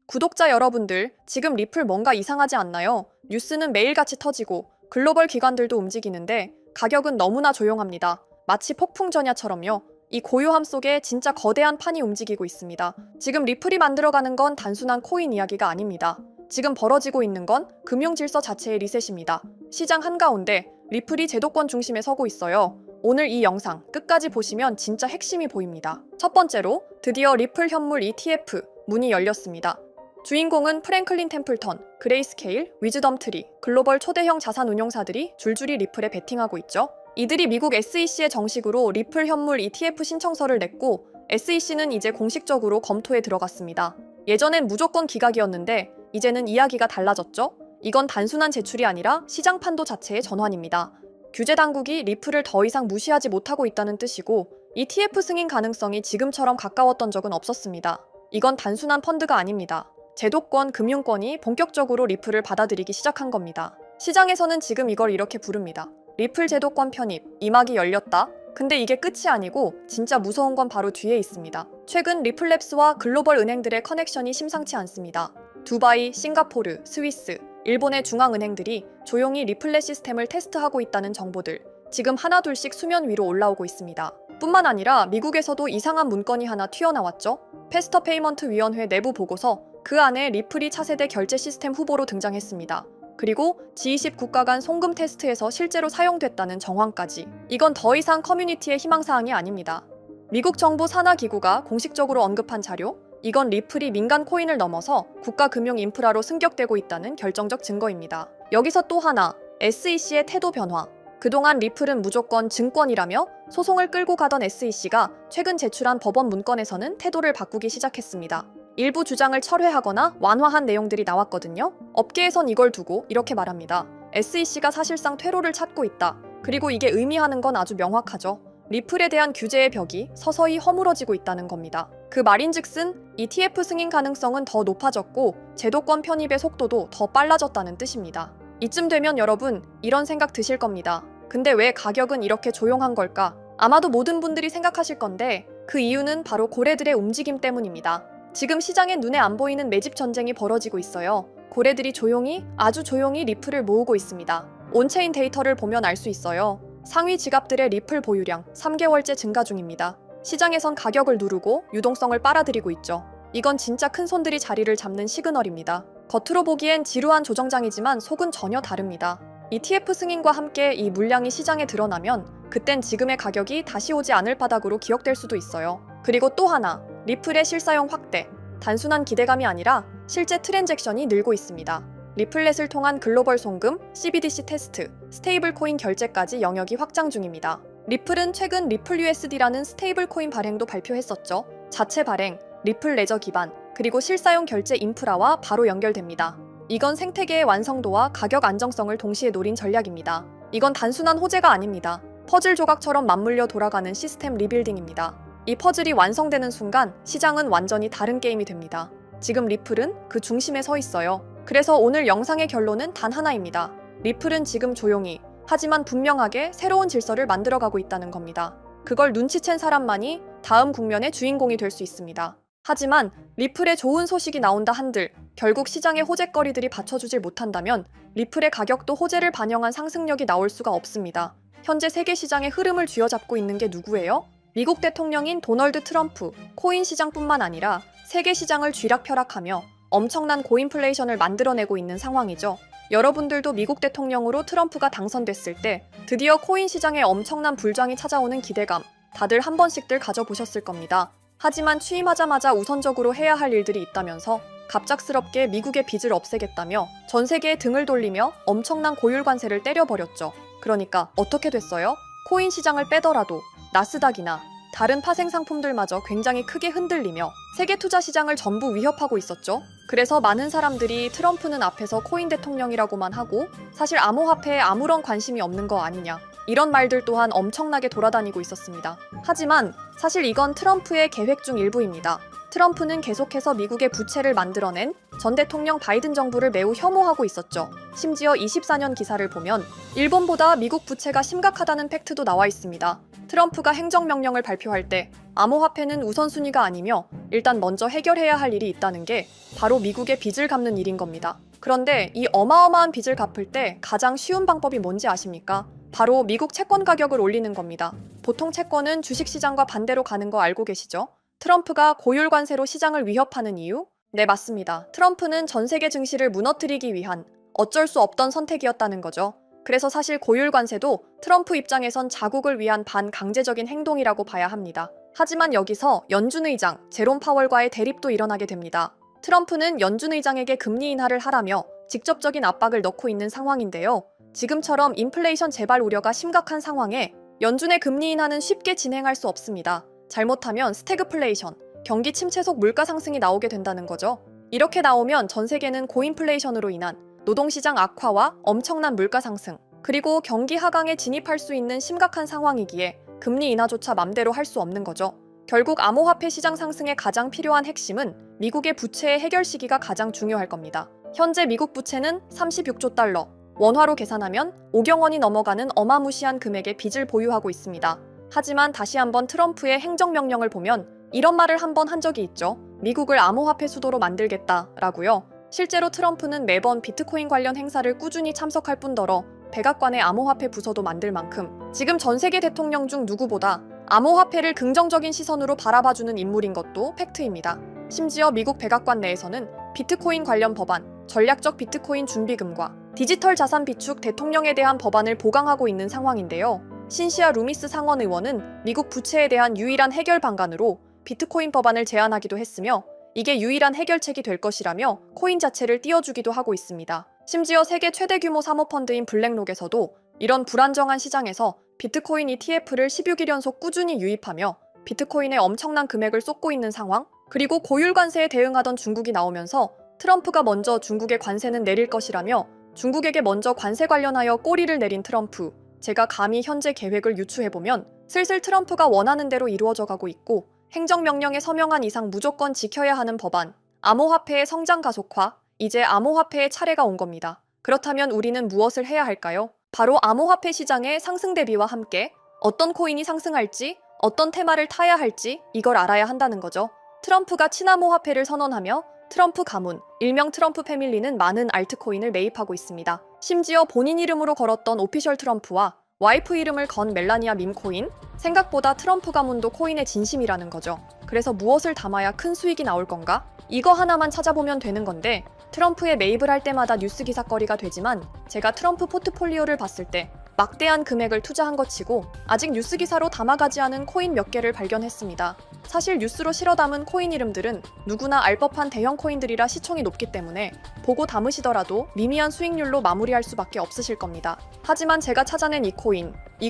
구독자 여러분들, 지금 리플 뭔가 이상하지 않나요? 뉴스는 매일같이 터지고 글로벌 기관들도 움직이는데 가격은 너무나 조용합니다. 마치 폭풍 전야처럼요. 이 고요함 속에 진짜 거대한 판이 움직이고 있습니다. 지금 리플이 만들어가는 건 단순한 코인 이야기가 아닙니다. 지금 벌어지고 있는 건 금융 질서 자체의 리셋입니다. 시장 한가운데 리플이 제도권 중심에 서고 있어요. 오늘 이 영상 끝까지 보시면 진짜 핵심이 보입니다. 첫 번째로 드디어 리플 현물 ETF 문이 열렸습니다. 주인공은 프랭클린 템플턴, 그레이스케일, 위즈덤트리, 글로벌 초대형 자산 운용사들이 줄줄이 리플에 베팅하고 있죠. 이들이 미국 SEC에 정식으로 리플 현물 ETF 신청서를 냈고 SEC는 이제 공식적으로 검토에 들어갔습니다. 예전엔 무조건 기각이었는데 이제는 이야기가 달라졌죠. 이건 단순한 제출이 아니라 시장 판도 자체의 전환입니다. 규제 당국이 리플을 더 이상 무시하지 못하고 있다는 뜻이고 ETF 승인 가능성이 지금처럼 가까웠던 적은 없었습니다. 이건 단순한 펀드가 아닙니다. 제도권, 금융권이 본격적으로 리플을 받아들이기 시작한 겁니다. 시장에서는 지금 이걸 이렇게 부릅니다. 리플 제도권 편입, 이막이 열렸다. 근데 이게 끝이 아니고 진짜 무서운 건 바로 뒤에 있습니다. 최근 리플랩스와 글로벌 은행들의 커넥션이 심상치 않습니다. 두바이, 싱가포르, 스위스, 일본의 중앙은행들이 조용히 리플렛 시스템을 테스트하고 있다는 정보들 지금 하나둘씩 수면 위로 올라오고 있습니다. 뿐만 아니라 미국에서도 이상한 문건이 하나 튀어나왔죠. 패스터 페이먼트 위원회 내부 보고서 그 안에 리플이 차세대 결제 시스템 후보로 등장했습니다. 그리고 G20 국가 간 송금 테스트에서 실제로 사용됐다는 정황까지. 이건 더 이상 커뮤니티의 희망사항이 아닙니다. 미국 정부 산하 기구가 공식적으로 언급한 자료? 이건 리플이 민간 코인을 넘어서 국가 금융 인프라로 승격되고 있다는 결정적 증거입니다. 여기서 또 하나, SEC의 태도 변화. 그동안 리플은 무조건 증권이라며 소송을 끌고 가던 SEC가 최근 제출한 법원 문건에서는 태도를 바꾸기 시작했습니다. 일부 주장을 철회하거나 완화한 내용들이 나왔거든요. 업계에선 이걸 두고 이렇게 말합니다. SEC가 사실상 퇴로를 찾고 있다. 그리고 이게 의미하는 건 아주 명확하죠. 리플에 대한 규제의 벽이 서서히 허물어지고 있다는 겁니다. 그 말인즉슨 ETF 승인 가능성은 더 높아졌고 제도권 편입의 속도도 더 빨라졌다는 뜻입니다. 이쯤 되면 여러분 이런 생각 드실 겁니다. 근데 왜 가격은 이렇게 조용한 걸까? 아마도 모든 분들이 생각하실 건데 그 이유는 바로 고래들의 움직임 때문입니다. 지금 시장에 눈에 안 보이는 매집 전쟁이 벌어지고 있어요. 고래들이 조용히, 아주 조용히 리플을 모으고 있습니다. 온체인 데이터를 보면 알 수 있어요. 상위 지갑들의 리플 보유량 3개월째 증가 중입니다. 시장에선 가격을 누르고 유동성을 빨아들이고 있죠. 이건 진짜 큰 손들이 자리를 잡는 시그널입니다. 겉으로 보기엔 지루한 조정장이지만 속은 전혀 다릅니다. ETF 승인과 함께 이 물량이 시장에 드러나면 그땐 지금의 가격이 다시 오지 않을 바닥으로 기억될 수도 있어요. 그리고 또 하나, 리플의 실사용 확대. 단순한 기대감이 아니라 실제 트랜잭션이 늘고 있습니다. 리플렛을 통한 글로벌 송금, CBDC 테스트, 스테이블 코인 결제까지 영역이 확장 중입니다. 리플은 최근 리플 USD라는 스테이블 코인 발행도 발표했었죠. 자체 발행, 리플 레저 기반, 그리고 실사용 결제 인프라와 바로 연결됩니다. 이건 생태계의 완성도와 가격 안정성을 동시에 노린 전략입니다. 이건 단순한 호재가 아닙니다. 퍼즐 조각처럼 맞물려 돌아가는 시스템 리빌딩입니다. 이 퍼즐이 완성되는 순간 시장은 완전히 다른 게임이 됩니다. 지금 리플은 그 중심에 서 있어요. 그래서 오늘 영상의 결론은 단 하나입니다. 리플은 지금 조용히, 하지만 분명하게 새로운 질서를 만들어가고 있다는 겁니다. 그걸 눈치챈 사람만이 다음 국면의 주인공이 될 수 있습니다. 하지만 리플에 좋은 소식이 나온다 한들 결국 시장의 호재거리들이 받쳐주질 못한다면 리플의 가격도 호재를 반영한 상승력이 나올 수가 없습니다. 현재 세계 시장의 흐름을 쥐어잡고 있는 게 누구예요? 미국 대통령인 도널드 트럼프, 코인 시장뿐만 아니라 세계 시장을 쥐락펴락하며 엄청난 고인플레이션을 만들어내고 있는 상황이죠. 여러분들도 미국 대통령으로 트럼프가 당선됐을 때 드디어 코인 시장에 엄청난 불장이 찾아오는 기대감 다들 한 번씩들 가져보셨을 겁니다. 하지만 취임하자마자 우선적으로 해야 할 일들이 있다면서 갑작스럽게 미국의 빚을 없애겠다며 전 세계에 등을 돌리며 엄청난 고율 관세를 때려버렸죠. 그러니까 어떻게 됐어요? 코인 시장을 빼더라도 나스닥이나 다른 파생 상품들마저 굉장히 크게 흔들리며 세계 투자 시장을 전부 위협하고 있었죠. 그래서 많은 사람들이 트럼프는 앞에서 코인 대통령이라고만 하고 사실 암호화폐에 아무런 관심이 없는 거 아니냐 이런 말들 또한 엄청나게 돌아다니고 있었습니다. 하지만 사실 이건 트럼프의 계획 중 일부입니다. 트럼프는 계속해서 미국의 부채를 만들어낸 전 대통령 바이든 정부를 매우 혐오하고 있었죠. 심지어 24년 기사를 보면 일본보다 미국 부채가 심각하다는 팩트도 나와 있습니다. 트럼프가 행정명령을 발표할 때 암호화폐는 우선순위가 아니며 일단 먼저 해결해야 할 일이 있다는 게 바로 미국의 빚을 갚는 일인 겁니다. 그런데 이 어마어마한 빚을 갚을 때 가장 쉬운 방법이 뭔지 아십니까? 바로 미국 채권 가격을 올리는 겁니다. 보통 채권은 주식시장과 반대로 가는 거 알고 계시죠? 트럼프가 고율 관세로 시장을 위협하는 이유? 네, 맞습니다. 트럼프는 전 세계 증시를 무너뜨리기 위한 어쩔 수 없던 선택이었다는 거죠. 그래서 사실 고율 관세도 트럼프 입장에선 자국을 위한 반강제적인 행동이라고 봐야 합니다. 하지만 여기서 연준 의장 제롬 파월과의 대립도 일어나게 됩니다. 트럼프는 연준 의장에게 금리 인하를 하라며 직접적인 압박을 넣고 있는 상황인데요. 지금처럼 인플레이션 재발 우려가 심각한 상황에 연준의 금리 인하는 쉽게 진행할 수 없습니다. 잘못하면 스태그플레이션, 경기 침체 속 물가 상승이 나오게 된다는 거죠. 이렇게 나오면 전 세계는 고인플레이션으로 인한 노동시장 악화와 엄청난 물가 상승, 그리고 경기 하강에 진입할 수 있는 심각한 상황이기에 금리 인하조차 맘대로 할 수 없는 거죠. 결국 암호화폐 시장 상승에 가장 필요한 핵심은 미국의 부채의 해결 시기가 가장 중요할 겁니다. 현재 미국 부채는 36조 달러, 원화로 계산하면 5경 원이 넘어가는 어마무시한 금액의 빚을 보유하고 있습니다. 하지만 다시 한번 트럼프의 행정명령을 보면 이런 말을 한번 한 적이 있죠. 미국을 암호화폐 수도로 만들겠다라고요. 실제로 트럼프는 매번 비트코인 관련 행사를 꾸준히 참석할 뿐더러 백악관의 암호화폐 부서도 만들 만큼 지금 전 세계 대통령 중 누구보다 암호화폐를 긍정적인 시선으로 바라봐주는 인물인 것도 팩트입니다. 심지어 미국 백악관 내에서는 비트코인 관련 법안, 전략적 비트코인 준비금과 디지털 자산 비축 대통령에 대한 법안을 보강하고 있는 상황인데요. 신시아 루미스 상원 의원은 미국 부채에 대한 유일한 해결 방안으로 비트코인 법안을 제안하기도 했으며 이게 유일한 해결책이 될 것이라며 코인 자체를 띄워주기도 하고 있습니다. 심지어 세계 최대 규모 사모펀드인 블랙록에서도 이런 불안정한 시장에서 비트코인 ETF를 16일 연속 꾸준히 유입하며 비트코인에 엄청난 금액을 쏟고 있는 상황, 그리고 고율 관세에 대응하던 중국이 나오면서 트럼프가 먼저 중국의 관세는 내릴 것이라며 중국에게 먼저 관세 관련하여 꼬리를 내린 트럼프, 제가 감히 현재 계획을 유추해보면 슬슬 트럼프가 원하는 대로 이루어져 가고 있고 행정명령에 서명한 이상 무조건 지켜야 하는 법안, 암호화폐의 성장 가속화, 이제 암호화폐의 차례가 온 겁니다. 그렇다면 우리는 무엇을 해야 할까요? 바로 암호화폐 시장의 상승 대비와 함께 어떤 코인이 상승할지, 어떤 테마를 타야 할지 이걸 알아야 한다는 거죠. 트럼프가 친암호화폐를 선언하며 트럼프 가문, 일명 트럼프 패밀리는 많은 알트코인을 매입하고 있습니다. 심지어 본인 이름으로 걸었던 오피셜 트럼프와 와이프 이름을 건 멜라니아 밈코인, 생각보다 트럼프 가문도 코인의 진심이라는 거죠. 그래서 무엇을 담아야 큰 수익이 나올 건가? 이거 하나만 찾아보면 되는 건데 트럼프에 매입을 할 때마다 뉴스 기사거리가 되지만 제가 트럼프 포트폴리오를 봤을 때 막대한 금액을 투자한 것 치고 아직 뉴스 기사로 담아가지 않은 코인 몇 개를 발견했습니다. 사실 뉴스로 실어 담은 코인 이름들은 누구나 알 법한 대형 코인들이라 시총이 높기 때문에 보고 담으시더라도 미미한 수익률로 마무리할 수밖에 없으실 겁니다. 하지만 제가 찾아낸 이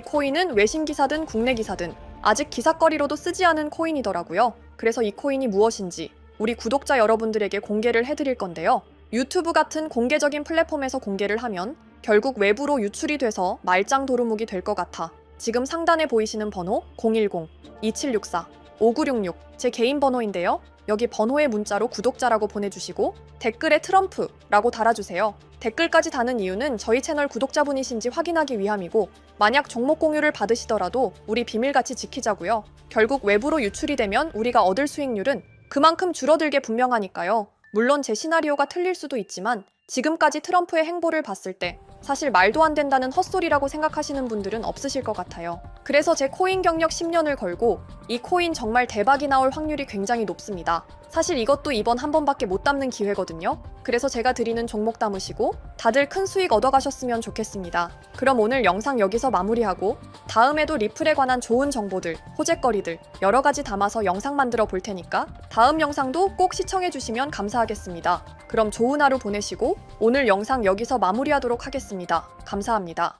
코인은 외신 기사든 국내 기사든 아직 기사거리로도 쓰지 않은 코인이더라고요. 그래서 이 코인이 무엇인지 우리 구독자 여러분들에게 공개를 해드릴 건데요. 유튜브 같은 공개적인 플랫폼에서 공개를 하면 결국 외부로 유출이 돼서 말짱 도루묵이 될 것 같아 지금 상단에 보이시는 번호 010-2764-5966 제 개인 번호인데요. 여기 번호에 문자로 구독자라고 보내주시고 댓글에 트럼프라고 달아주세요. 댓글까지 다는 이유는 저희 채널 구독자분이신지 확인하기 위함이고 만약 종목 공유를 받으시더라도 우리 비밀같이 지키자고요. 결국 외부로 유출이 되면 우리가 얻을 수익률은 그만큼 줄어들게 분명하니까요. 물론 제 시나리오가 틀릴 수도 있지만 지금까지 트럼프의 행보를 봤을 때 사실 말도 안 된다는 헛소리라고 생각하시는 분들은 없으실 것 같아요. 그래서 제 코인 경력 10년을 걸고 이 코인 정말 대박이 나올 확률이 굉장히 높습니다. 사실 이것도 이번 한 번밖에 못 담는 기회거든요. 그래서 제가 드리는 종목 담으시고 다들 큰 수익 얻어가셨으면 좋겠습니다. 그럼 오늘 영상 여기서 마무리하고 다음에도 리플에 관한 좋은 정보들, 호재거리들 여러 가지 담아서 영상 만들어 볼 테니까 다음 영상도 꼭 시청해 주시면 감사하겠습니다. 그럼 좋은 하루 보내시고 오늘 영상 여기서 마무리하도록 하겠습니다. 감사합니다.